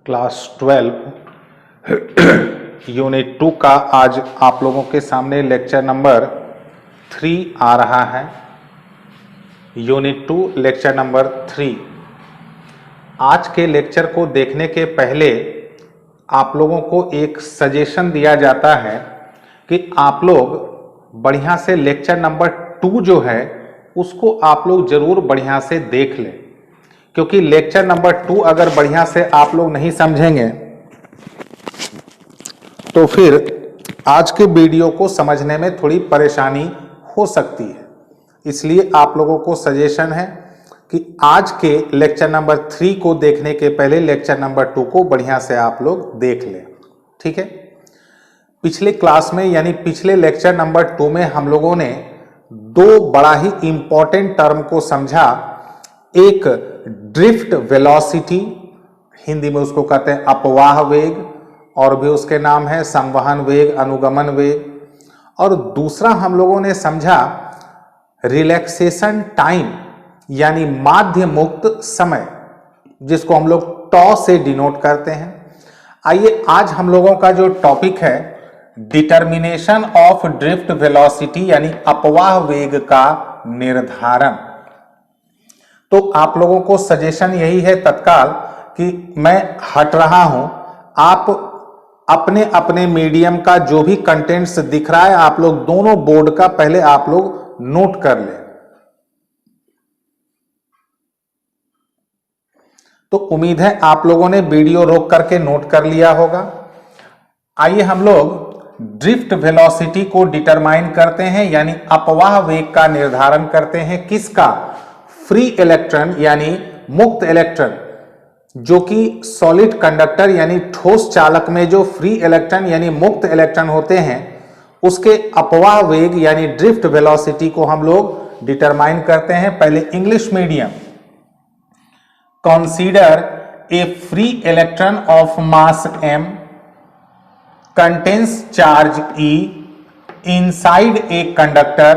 Class 12 unit 2 का आज आप लोगों के सामने लेक्चर नंबर 3 आ रहा है। Unit 2 lecture number 3। आज के लेक्चर को देखने के पहले आप लोगों को एक सजेशन दिया जाता है कि आप लोग बढ़िया से लेक्चर नंबर 2 जो है उसको आप लोग जरूर बढ़िया से देख लें, क्योंकि लेक्चर नंबर 2 अगर बढ़िया से आप लोग नहीं समझेंगे तो फिर आज के वीडियो को समझने में थोड़ी परेशानी हो सकती है। इसलिए आप लोगों को सजेशन है कि आज के लेक्चर नंबर 3 को देखने के पहले लेक्चर नंबर 2 को बढ़िया से आप लोग देख लें, ठीक है। पिछले क्लास में यानी पिछले लेक्चर नंबर 2 में हम लोगों ने दो बड़ा ही इंपॉर्टेंट टर्म को समझा। एक ड्रिफ्ट वेलोसिटी, हिंदी में उसको कहते हैं अपवाह वेग, और भी उसके नाम है संवहन वेग, अनुगमन वेग। और दूसरा हम लोगों ने समझा रिलैक्सेशन टाइम यानी माध्य मुक्त समय, जिसको हम लोग टॉ से डिनोट करते हैं। आइए आज हम लोगों का जो टॉपिक है डिटर्मिनेशन ऑफ ड्रिफ्ट वेलोसिटी यानी अपवाह वेग का निर्धारण। तो आप लोगों को सजेशन यही है तत्काल कि मैं हट रहा हूं, आप अपने अपने मीडियम का जो भी कंटेंट्स दिख रहा है आप लोग दोनों बोर्ड का पहले आप लोग नोट कर लें। तो उम्मीद है आप लोगों ने वीडियो रोक करके नोट कर लिया होगा। आइए हम लोग ड्रिफ्ट वेलोसिटी को डिटरमाइन करते हैं यानी अपवाह वेग का निर्धारण करते हैं। किसका? फ्री इलेक्ट्रॉन यानी मुक्त इलेक्ट्रॉन, जो कि सॉलिड कंडक्टर यानी ठोस चालक में जो फ्री इलेक्ट्रॉन यानी मुक्त इलेक्ट्रॉन होते हैं उसके अपवाह वेग यानी ड्रिफ्ट वेलोसिटी को हम लोग डिटरमाइन करते हैं। पहले English medium. Consider a free electron of mass m contains charge E inside a conductor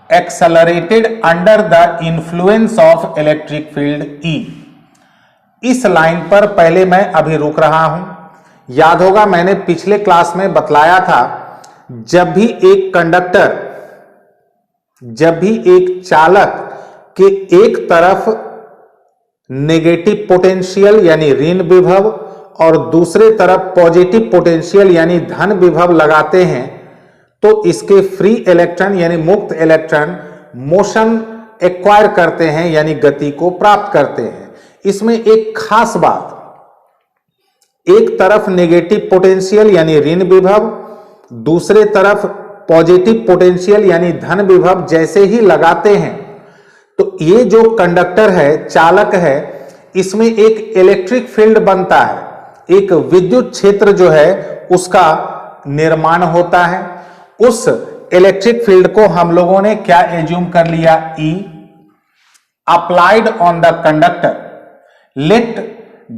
accelerated under the influence of electric field E। इस लाइन पर पहले मैं अभी रुक रहा हूं। याद होगा मैंने पिछले क्लास में बतलाया था, जब भी एक कंडक्टर, जब भी एक चालक के एक तरफ नेगेटिव पोटेंशियल यानी ऋण विभव और दूसरे तरफ पॉजिटिव पोटेंशियल यानी धन विभव लगाते हैं तो इसके फ्री इलेक्ट्रॉन यानी मुक्त इलेक्ट्रॉन मोशन एक्वायर करते हैं यानी गति को प्राप्त करते हैं। इसमें एक खास बात, एक तरफ नेगेटिव पोटेंशियल यानी ऋण विभव, दूसरे तरफ पॉजिटिव पोटेंशियल यानी धन विभव जैसे ही लगाते हैं तो ये जो कंडक्टर है, चालक है, इसमें एक इलेक्ट्रिक फील्ड बनता है, एक विद्युत क्षेत्र जो है उसका निर्माण होता है। उस इलेक्ट्रिक फील्ड को हम लोगों ने क्या एज्यूम कर लिया? E applied on the conductor let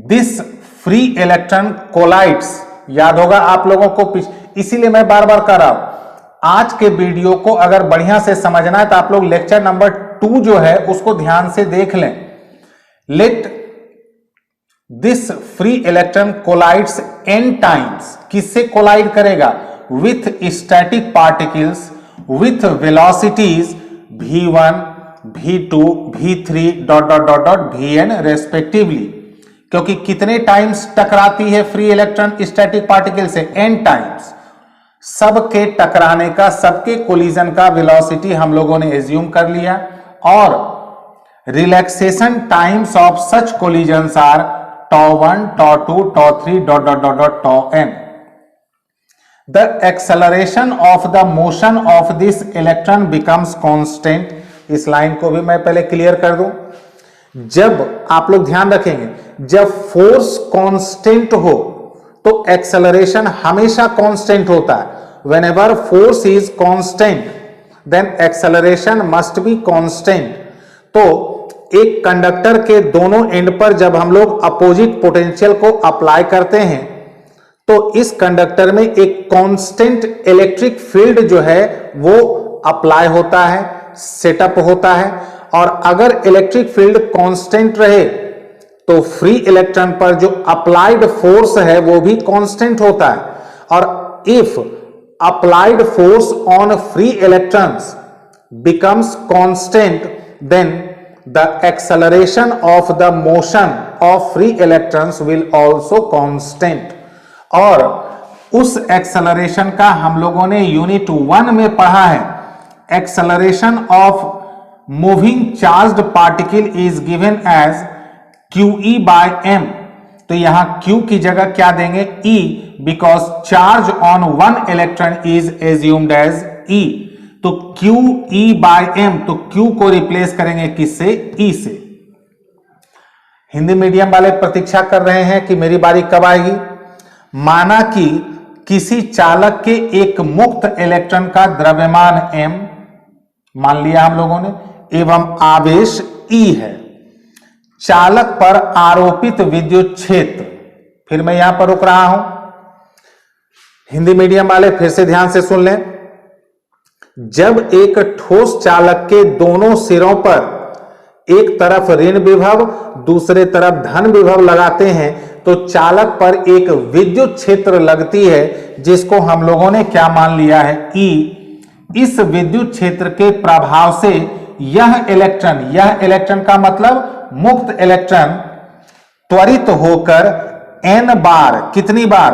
this free electron collides. याद होगा आप लोगों को, इसीलिए मैं बार बार कर रहा हूं, आज के वीडियो को अगर बढ़िया से समझना है तो आप लोग लेक्चर नंबर 2 जो है उसको ध्यान से देख लें। Let this free electron collides n times. किससे कोलाइड करेगा? With static particles with velocities v1 v2 v3 dot dot dot dot vn respectively. क्योंकि कितने टाइम्स टकराती है फ्री इलेक्ट्रॉन स्टैटिक पार्टिकल से? n times. सबके टकराने का, सबके कोलिजन का वेलोसिटी हम लोगों ने एज्यूम कर लिया। और relaxation times of such collisions are τ1 τ2 τ3 dot dot dot dot τn। The acceleration of the motion of this electron becomes constant। इस लाइन को भी मैं पहले क्लियर कर दूं। जब आप लोग ध्यान रखेंगे, जब फोर्स कांस्टेंट हो तो एक्सेलरेशन हमेशा कांस्टेंट होता है। Whenever force is constant, then acceleration must be constant। तो एक कंडक्टर के दोनों एंड पर जब हम लोग अपोजिट पोटेंशियल को अप्लाई करते हैं तो इस कंडक्टर में एक कांस्टेंट इलेक्ट्रिक फील्ड जो है वो अप्लाई होता है, सेटअप होता है। और अगर इलेक्ट्रिक फील्ड कांस्टेंट रहे तो फ्री इलेक्ट्रॉन पर जो अप्लाइड फोर्स है वो भी कांस्टेंट होता है। और if applied force on free electrons becomes constant, then the acceleration of the motion of free electrons will also constant। और उस एक्सेलरेशन का हम लोगों ने यूनिट 1 में पढ़ा है। Acceleration of moving charged particle is given as QE by m। तो यहां Q की जगह क्या देंगे? E, because charge on one electron is assumed as E। तो QE by m, तो Q को रिप्लेस करेंगे किससे? E से। हिंदी मीडियम वाले प्रतीक्षा कर रहे हैं कि मेरी बारी कब आएगी। माना कि किसी चालक के एक मुक्त इलेक्ट्रॉन का द्रव्यमान m मान लिया हम लोगों ने, एवं आवेश E है। चालक पर आरोपित विद्युत क्षेत्र, फिर मैं यहां पर रुक रहा हूं, हिंदी मीडियम वाले फिर से ध्यान से सुन लें। जब एक ठोस चालक के दोनों सिरों पर एक तरफ ऋण विभव दूसरे तरफ धन विभव लगाते हैं तो चालक पर एक विद्युत क्षेत्र लगती है जिसको हम लोगों ने क्या मान लिया है? E। इस विद्युत क्षेत्र के प्रभाव से यह इलेक्ट्रॉन का मतलब मुक्त इलेक्ट्रॉन त्वरित होकर n बार, कितनी बार?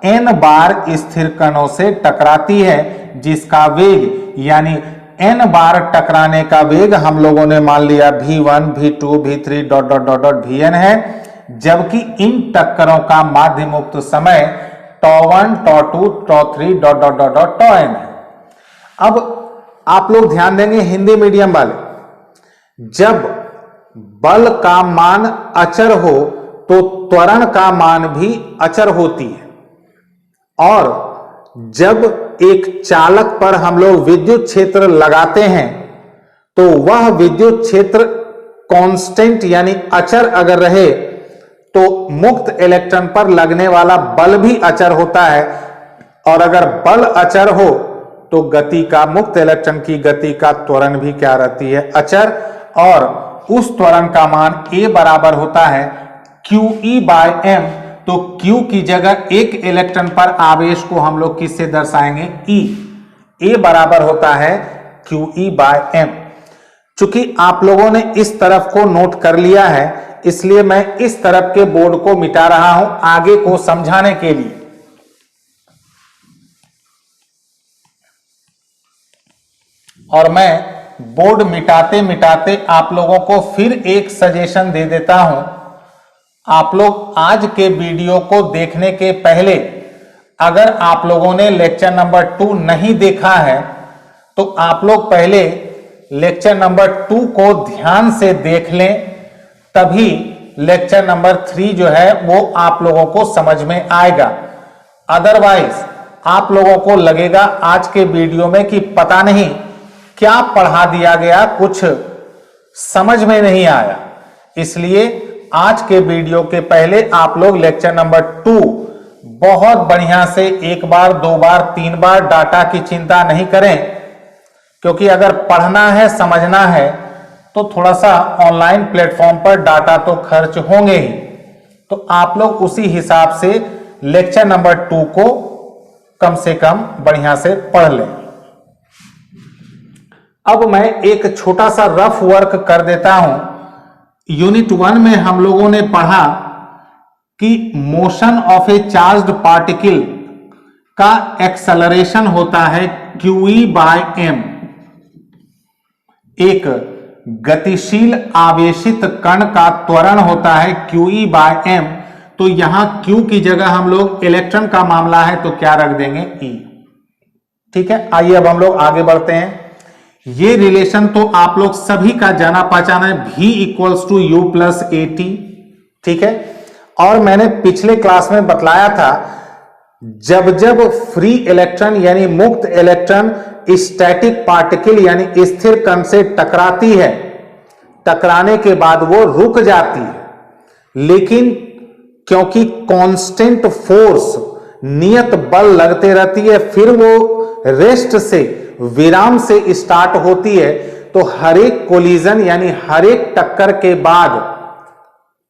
n बार स्थिर कणों से टकराती है, जिसका वेग यानी n बार टकराने का वेग हम लोगों ने मान लिया v1, v2, v3 dot dot dot dot vn है, जबकि इन टक्करों का माध्य मुक्त समय τ1, τ2, τ3 dot dot dot dot τn है। अब आप लोग ध्यान देंगे हिंदी मीडियम वाले, जब बल का मान अचर हो तो त्वरण का मान भी अचर होती है। और जब एक चालक पर हम लोग विद्युत क्षेत्र लगाते हैं तो वह विद्युत क्षेत्र कांस्टेंट यानी अचर अगर रहे तो मुक्त इलेक्ट्रॉन पर लगने वाला बल भी अचर होता है। और अगर बल अचर हो तो गति का, मुक्त इलेक्ट्रॉन की गति का त्वरण भी क्या रहती है? अचर। और उस त्वरण का मान A बराबर होता है QE by m। तो Q की जगह एक इलेक्ट्रॉन पर आवेश को हम लोग किससे दर्शाएंगे? E। A बराबर होता है QE by m। चूंकि आप लोगों ने इस तरफ को नोट कर लिया है इसलिए मैं इस तरफ के बोर्ड को मिटा रहा हूं आगे को समझाने के लिए। और मैं बोर्ड मिटाते मिटाते आप लोगों को फिर एक सजेशन दे देता हूं। आप लोग आज के वीडियो को देखने के पहले अगर आप लोगों ने लेक्चर नंबर 2 नहीं देखा है तो आप लोग पहले लेक्चर नंबर 2 को ध्यान से देख लें, तभी लेक्चर नंबर 3 जो है वो आप लोगों को समझ में आएगा। अदरवाइज आप लोगों को लगेगा आज के वीडियो में कि पता नहीं क्या पढ़ा दिया गया, कुछ समझ में नहीं आया। इसलिए आज के वीडियो के पहले आप लोग लेक्चर नंबर 2 बहुत बढ़िया से एक बार, दो बार, तीन बार, डाटा की चिंता नहीं करें, क्योंकि अगर पढ़ना है, समझना है तो थोड़ा सा ऑनलाइन प्लेटफॉर्म पर डाटा तो खर्च होंगे ही। तो आप लोग उसी हिसाब से लेक्चर नंबर 2 को कम से कम बढ़िया से पढ़ लें। अब मैं एक छोटा सा रफ वर्क कर देता हूं। यूनिट 1 में हम लोगों ने पढ़ा कि motion of A charged particle का एक्सेलरेशन होता है QE by m। एक गतिशील आवेशित कण का त्वरण होता है QE by m। तो यहां Q की जगह हम लोग इलेक्ट्रॉन का मामला है तो क्या रख देंगे? E। ठीक है, आइए अब हम लोग आगे बढ़ते हैं। ये रिलेशन तो आप लोग सभी का जाना पहचाना है, V equals to U plus AT। ठीक है, और मैंने पिछले क्लास में बतलाया था जब जब फ्री इलेक्ट्रॉन यानी मुक्त इलेक्ट्रॉन स्टैटिक पार्टिकल यानी स्थिर कण से टकराती है, टकराने के बाद वो रुक जाती है, लेकिन क्योंकि कांस्टेंट फोर्स, नियत बल लगते रहती है, फिर वो रेस्ट से, विराम से स्टार्ट होती है, तो हर एक कोलिजन यानी हर एक टक्कर के बाद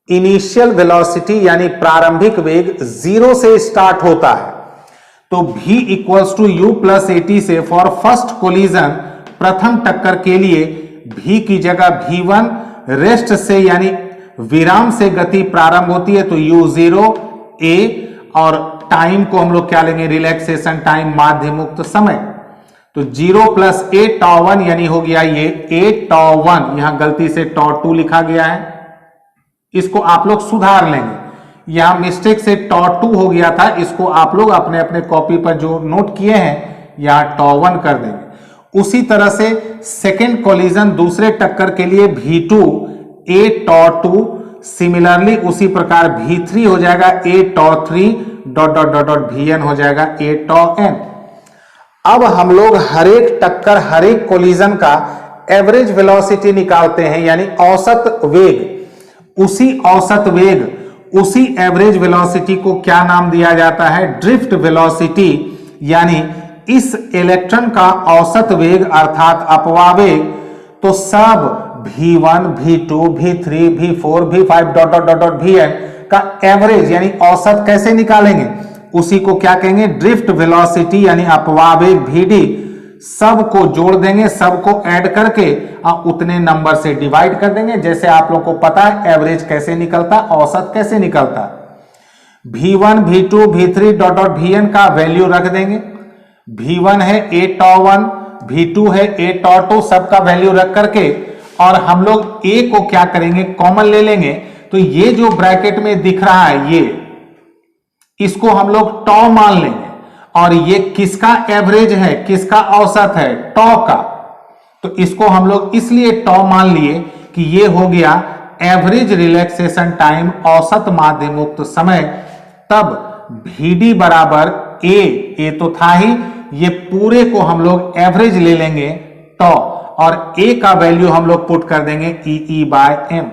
इनिशियल वेलोसिटी यानी प्रारंभिक वेग 0 से स्टार्ट होता है, तो v equals to U plus AT से फॉर फर्स्ट कोलिजन, प्रथम टक्कर के लिए v की जगह v1, रेस्ट से यानी विराम से गति प्रारंभ होती है तो u0 a, और टाइम को हम लोग क्या लेंगे, रिलैक्सेशन टाइम, माध्य मुक्त समय। तो 0 प्लस a τ1 यानी हो गया ये a τ1, यहां गलती से τ2 लिखा गया है, इसको आप लोग सुधार लेंगे, यहां मिस्टेक से τ2 हो गया था, इसको आप लोग अपने अपने कॉपी पर जो नोट किए हैं यहां τ1 कर देंगे। उसी तरह से सेकेंड कोलिजन, दूसरे टक्कर के लिए v2 a τ2, सिमिलरली उसी प्रकार v3 हो जाएगा a τ3 dot dot dot dot vn हो जाएगा a τn। अब हम लोग हर एक टक्कर, हर एक कोलिजन का एवरेज वेलोसिटी निकालते हैं, यानी औसत वेग। उसी औसत वेग, उसी एवरेज वेलोसिटी को क्या नाम दिया जाता है, ड्रिफ्ट वेलोसिटी, यानी इस इलेक्ट्रॉन का औसत वेग अर्थात अपवाह वेग। तो सब v1, v2, v3, v4, v5 dot dot dot dot vn का एवरेज यानी औसत कैसे निकालेंगे, उसी को क्या कहेंगे, ड्रिफ्ट वेलोसिटी यानी अपवाह वेग vd। सबको जोड़ देंगे, सबको ऐड करके उतने नंबर से डिवाइड कर देंगे। जैसे आप लोग को पता है एवरेज कैसे निकलता, औसत कैसे निकलता, v1, v2, v3 dot dot vn का वैल्यू रख देंगे। v1 है a τ1, v2 है a τ2, सबका वैल्यू रख करके, और हम लोग a को क्या करेंगे, कॉमन ले लेंगे। तो ये जो ब्रैकेट में दिख रहा है ये, इसको हम लोग τ मान लेंगे, और ये किसका एवरेज है, किसका औसत है, τ का। तो इसको हम लोग इसलिए τ मान लिए कि ये हो गया एवरेज रिलैक्सेशन टाइम, औसत माध्य मुक्त समय। तब vd बराबर a तो था ही, ये पूरे को हम लोग एवरेज ले लेंगे τ, और a का वैल्यू हम लोग पुट कर देंगे e/m।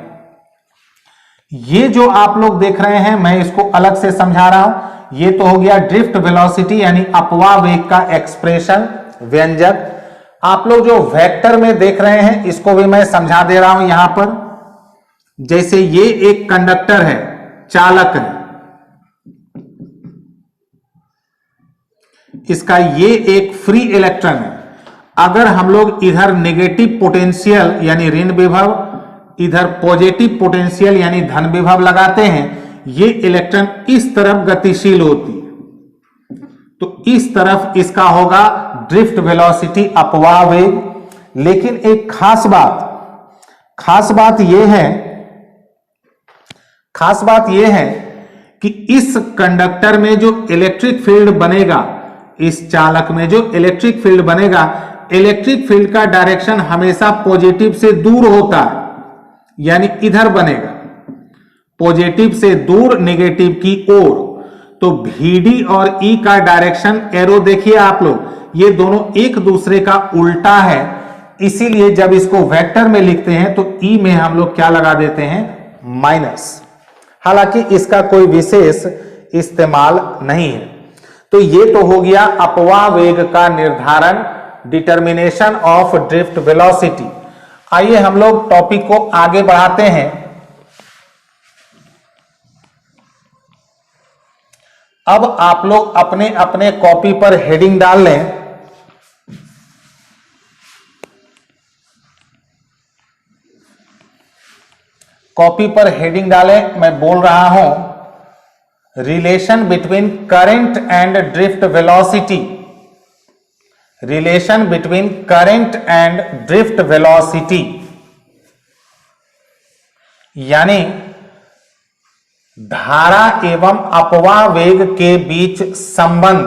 ये जो आप लोग देख रहे हैं, मैं इसको अलग से समझा रहा हूं, ये तो हो गया ड्रिफ्ट वेलोसिटी यानी अपवाह वेग का एक्सप्रेशन, व्यंजक। आप लोग जो वेक्टर में देख रहे हैं इसको भी मैं समझा दे रहा हूं यहां पर। जैसे ये एक कंडक्टर है, चालक है, इसका ये एक फ्री इलेक्ट्रॉन है। अगर हम लोग इधर नेगेटिव पोटेंशियल यानी ऋण विभव, इधर पॉजिटिव पोटेंशियल यानी धन विभव लगाते हैं, ये इलेक्ट्रॉन इस तरफ गतिशील होती है, तो इस तरफ इसका होगा ड्रिफ्ट वेलोसिटी, अपवाह वेग। लेकिन एक खास बात यह है कि इस कंडक्टर में जो इलेक्ट्रिक फील्ड बनेगा, इस चालक में जो इलेक्ट्रिक फील्ड बनेगा, इलेक्ट्रिक फील्ड का डायरेक्शन हमेशा पॉजिटिव से दूर होता है, यानी इधर बनेगा, पॉजिटिव से दूर, नेगेटिव की ओर। तो vd और e का डायरेक्शन एरो देखिए आप लोग, ये दोनों एक दूसरे का उल्टा है, इसीलिए जब इसको वेक्टर में लिखते हैं तो e में हम लोग क्या लगा देते हैं, माइनस। हालांकि इसका कोई विशेष इस्तेमाल नहीं है। तो ये तो हो गया अपवाह वेग का निर्धारण, डिटर्मिनेशन ऑफ ड्रिफ्ट वेलोसिटी। आइए हम लोग टॉपिक को आगे बढ़ाते हैं। अब आप लोग अपने अपने कॉपी पर हेडिंग डाल लें। कॉपी पर हेडिंग डालें, मैं बोल रहा हूं relation between current and drift velocity, relation between current and drift velocity, यानी धारा एवं अपवाह वेग के बीच संबंध,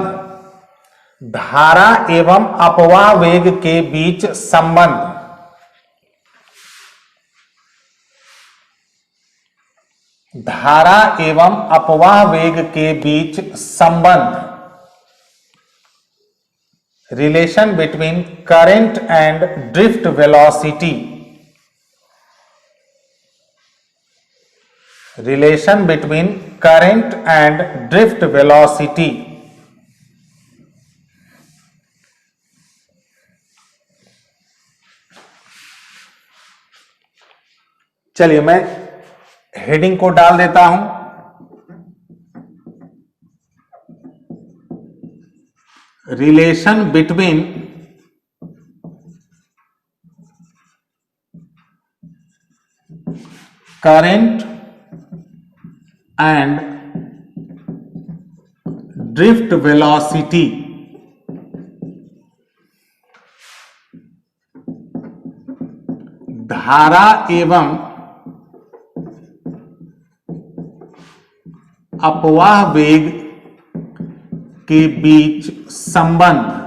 धारा एवं अपवाह वेग के बीच संबंध, धारा एवं अपवाह वेग के बीच संबंध, relation between current and drift velocity, relation between current and drift velocity. चलिए मैं हेडिंग को डाल देता हूं, relation between current and drift velocity. धारा एवं अपवाह वेग के बीच संबंध।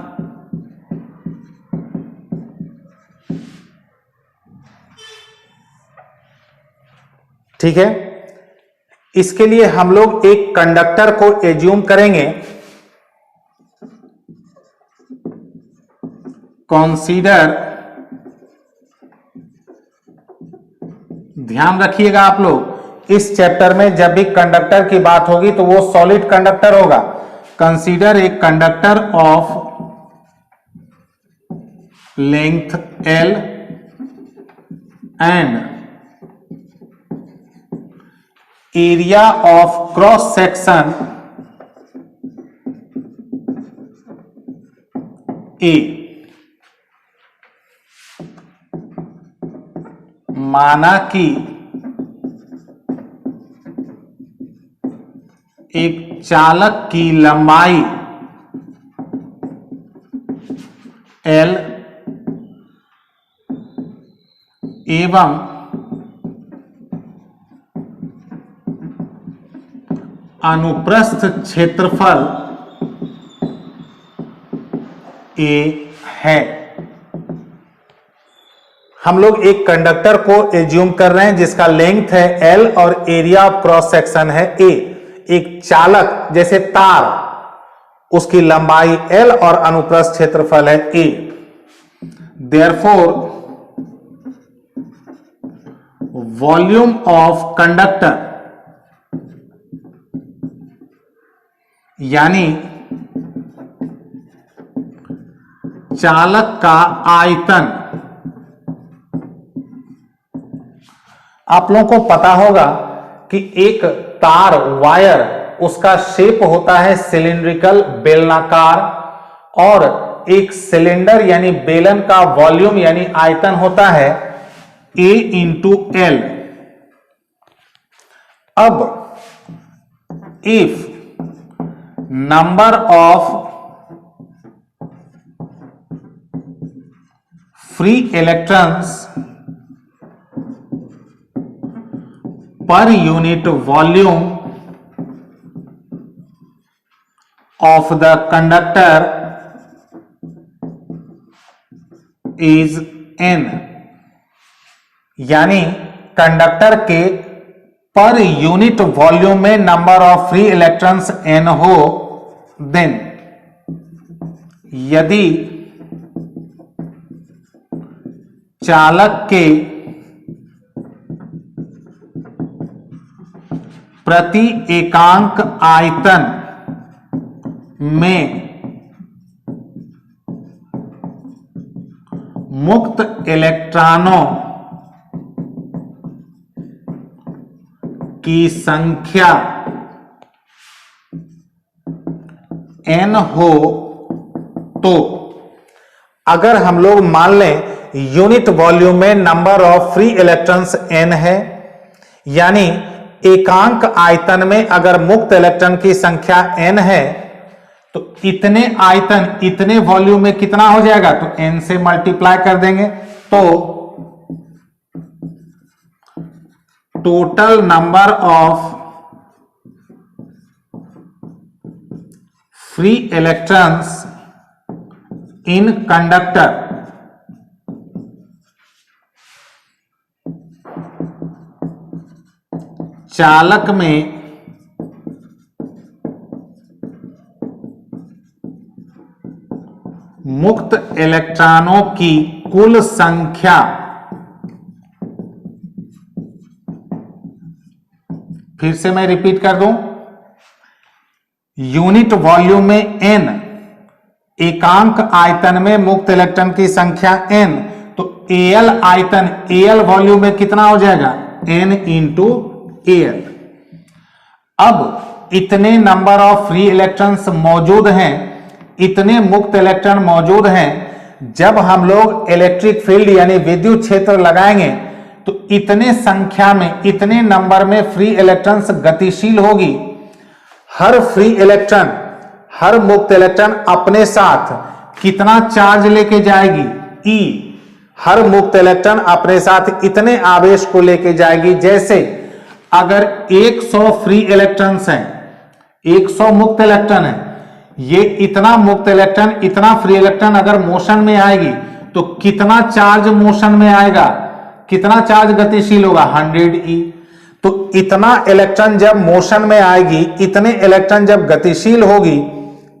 ठीक है, इसके लिए हम लोग एक कंडक्टर को एज्यूम करेंगे। कंसीडर, ध्यान रखिएगा आप लोग, इस चैप्टर में जब भी कंडक्टर की बात होगी तो वो सॉलिड कंडक्टर होगा। Consider a conductor of length L and area of cross section A। माना कि एक चालक की लंबाई L एवं अनुप्रस्थ क्षेत्रफल A है। हम लोग एक कंडक्टर को एज्यूम कर रहे हैं जिसका लेंथ है L और एरिया ऑफ क्रॉस सेक्शन है A। एक चालक जैसे तार, उसकी लंबाई L और अनुप्रस्थ क्षेत्रफल है A। Therefore volume of conductor, यानी चालक का आयतन, आप लोगों को पता होगा कि एक तार, वायर, उसका शेप होता है सिलिंड्रिकल, बेलनाकार, और एक सिलेंडर यानी बेलन का वॉल्यूम यानी आयतन होता है A इंटू L। अब if number of free electrons per unit volume of the conductor is n, यानी कंडक्टर के पर यूनिट वॉल्यूम में number of free electrons n हो, देन यदि चालक के प्रति एकांक आयतन में मुक्त इलेक्ट्रॉनों की संख्या n हो, तो अगर हम लोग मान लें यूनिट वॉल्यूम में number of free electrons n है, यानी एकांक आयतन में अगर मुक्त इलेक्ट्रॉन की संख्या n है, तो इतने आयतन, इतने वॉल्यूम में कितना हो जाएगा, तो n से मल्टीप्लाई कर देंगे, तो total number of free electrons in conductor चालक में मुक्त इलेक्ट्रॉनों की कुल संख्या फिर से मैं रिपीट कर दूं, यूनिट वॉल्यूम में n, एकांक आयतन में मुक्त इलेक्ट्रॉन की संख्या n, तो Al आयतन, Al वॉल्यूम में कितना हो जाएगा, n इंटू Al। अब इतने नंबर ऑफ फ्री इलेक्ट्रॉन्स मौजूद हैं, इतने मुक्त इलेक्ट्रॉन मौजूद हैं, जब हम लोग इलेक्ट्रिक फील्ड यानी विद्युत क्षेत्र लगाएंगे तो इतने संख्या में, इतने नंबर में फ्री इलेक्ट्रॉन्स गतिशील होगी। हर फ्री इलेक्ट्रॉन, हर मुक्त इलेक्ट्रॉन अपने साथ कितना चार्ज लेके जाएगी? E। हर मुक्त इलेक्ट्रॉन अपने साथ इतने आवेश को लेके जाएगी, जैसे अगर 100 फ्री इलेक्ट्रॉन्स हैं, 100 मुक्त इलेक्ट्रॉन है, ये इतना मुक्त इलेक्ट्रॉन, इतना फ्री इलेक्ट्रॉन अगर मोशन में आएगी तो कितना चार्ज मोशन में आएगा, कितना चार्ज गतिशील होगा? 100E। तो इतना इलेक्ट्रॉन जब मोशन में आएगी, इतने इलेक्ट्रॉन जब गतिशील होगी,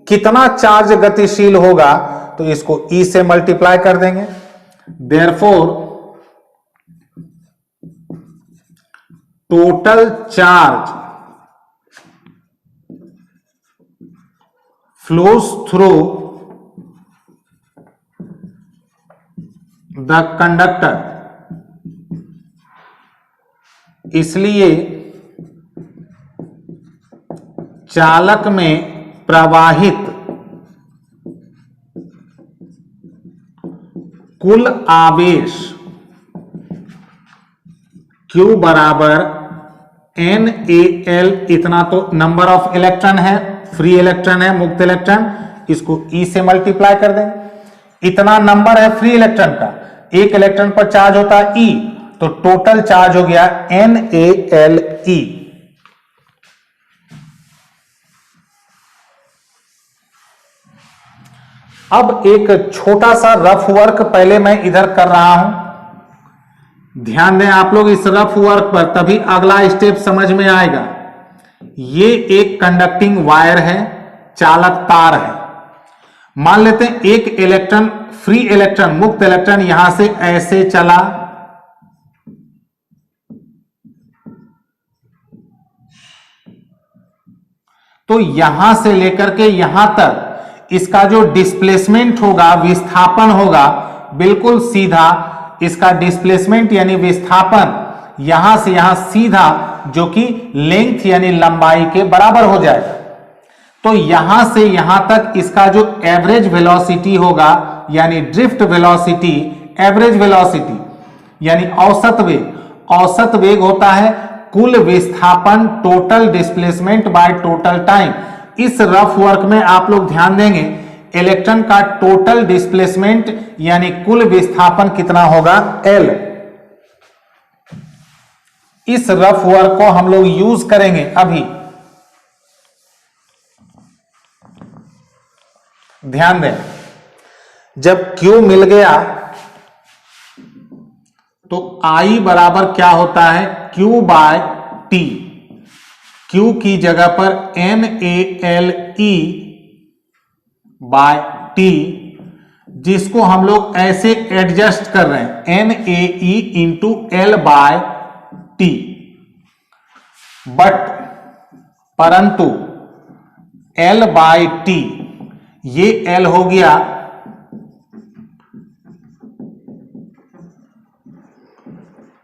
कितना चार्ज गतिशील होगा? तो इसको E से मल्टीप्लाई कर देंगे। Therefore total charge flows through the conductor, इसलिए चालक में प्रवाहित कुल आवेश Q बराबर NaL, इतना तो नंबर ऑफ इलेक्ट्रॉन है, फ्री इलेक्ट्रॉन है, मुक्त इलेक्ट्रॉन, इसको E से मल्टीप्लाई कर दें। इतना नंबर है फ्री इलेक्ट्रॉन का, एक इलेक्ट्रॉन पर चार्ज होता है E, तो टोटल चार्ज हो गया NaLE। अब एक छोटा सा रफ वर्क पहले मैं इधर कर रहा हूं, ध्यान दें आप लोग इस रफ वर्क पर, तभी अगला स्टेप समझ में आएगा। ये एक कंडक्टिंग वायर है, चालक तार है। मान लेते हैं एक इलेक्ट्रॉन, फ्री इलेक्ट्रॉन, मुक्त इलेक्ट्रॉन यहां से ऐसे चला, तो यहां से लेकर के यहां तक इसका जो डिस्प्लेसमेंट होगा, विस्थापन होगा, बिल्कुल सीधा इसका डिस्प्लेसमेंट यानी विस्थापन यहां से यहां सीधा, जो कि लेंथ यानी लंबाई के बराबर हो जाएगा। तो यहां से यहां तक इसका जो एवरेज वेलोसिटी होगा, यानी ड्रिफ्ट वेलोसिटी, एवरेज वेलोसिटी यानी औसत वेग, औसत वेग होता है कुल विस्थापन, total displacement by total time. इस रफ वर्क में आप लोग ध्यान देंगे, इलेक्ट्रॉन का टोटल डिस्प्लेसमेंट यानी कुल विस्थापन कितना होगा? L। इस रफ वर्क को हम लोग यूज करेंगे अभी, ध्यान दें। जब Q मिल गया तो I बराबर क्या होता है? Q bye T। Q की जगह पर NaLE बाय T, जिसको हम लोग ऐसे एडजस्ट कर रहे हैं, NaE into L by T। But परंतु L बाय T, ये L हो गया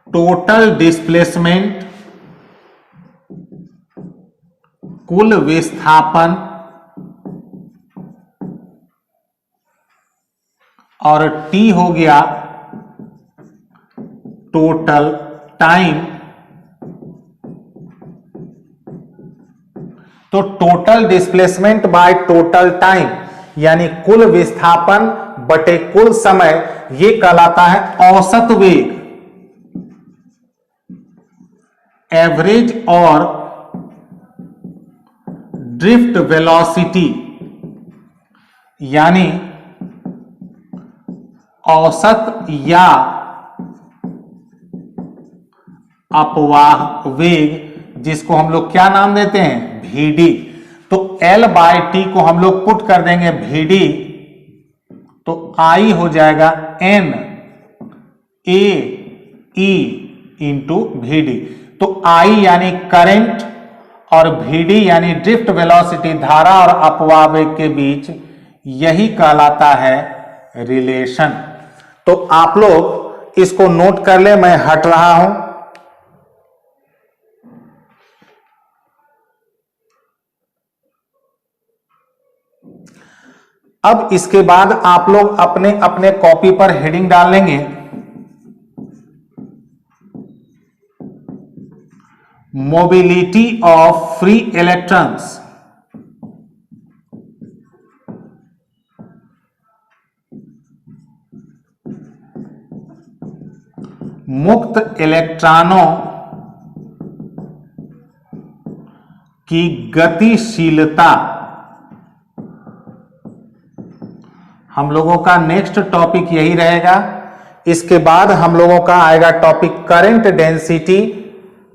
टोटल डिस्प्लेसमेंट, कुल विस्थापन, और T हो गया टोटल टाइम। तो total displacement by total time यानी कुल विस्थापन बटे कुल समय, ये कहलाता है औसत वेग, एवरेज और ड्रिफ्ट वेलोसिटी, यानी औसत या अपवाह वेग, जिसको हम लोग क्या नाम देते हैं? Vd। तो L बाय T को हम लोग पुट कर देंगे Vd, तो I हो जाएगा N A E into Vd। तो I यानी करंट और Vd यानी ड्रिफ्ट वेलोसिटी, धारा और अपवाह वेग के बीच, यही कहलाता है रिलेशन। तो आप लोग इसको नोट कर ले, मैं हट रहा हूं। अब इसके बाद आप लोग अपने अपने कॉपी पर हेडिंग डाल लेंगे, मोबिलिटी ऑफ फ्री इलेक्ट्रॉन्स। मुक्त इलेक्ट्रॉनों की गतिशीलता। हम लोगों का नेक्स्ट टॉपिक यही रहेगा। इसके बाद हम लोगों का आएगा टॉपिक करंट डेंसिटी,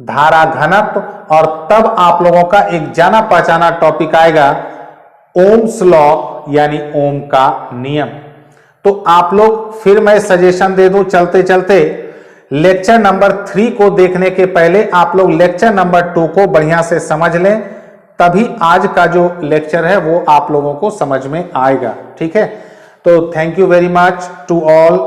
धारा घनत्व, और तब आप लोगों का एक जाना पहचाना टॉपिक आएगा ओम्स लॉ यानी ओम का नियम। तो आप लोग, फिर मैं सजेशन दे दूं चलते चलते, लेक्चर नंबर 3 को देखने के पहले आप लोग लेक्चर नंबर 2 को बढ़िया से समझ लें, तभी आज का जो लेक्चर है वो आप लोगों को समझ में आएगा। ठीक है, तो thank you very much to all.